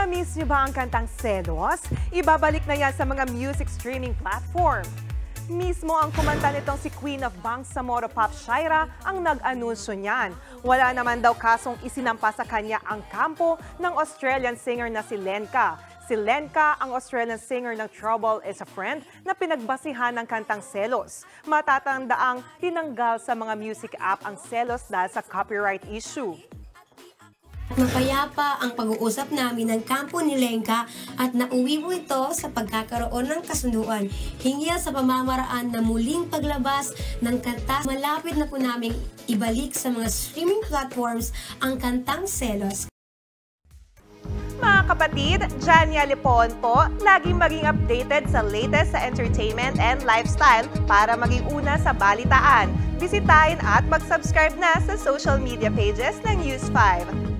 Na-miss niyo ba ang kantang Selos? Ibabalik na yan sa mga music streaming platform. Mismo ang kumanta nitong si Queen of Bangsamoro Pop Shaira ang nag-anunsyo niyan. Wala naman daw kasong isinampa sa kanya ang kampo ng Australian singer na si Lenka. Si Lenka, ang Australian singer ng Trouble is a Friend na pinagbasihan ng kantang Selos. Matatandaang tinanggal sa mga music app ang Selos dahil sa copyright issue. Mapayapa ang pag-uusap namin ng kampo ni Lenka at nauwi mo ito sa pagkakaroon ng kasunduan hinggil sa pamamaraan na muling paglabas ng kanta. Malapit na po namin ibalik sa mga streaming platforms ang kantang Selos. Mga kapatid, Jania Lipon po, laging maging updated sa latest sa entertainment and lifestyle para maging una sa balitaan. Bisitahin at mag-subscribe na sa social media pages ng News 5.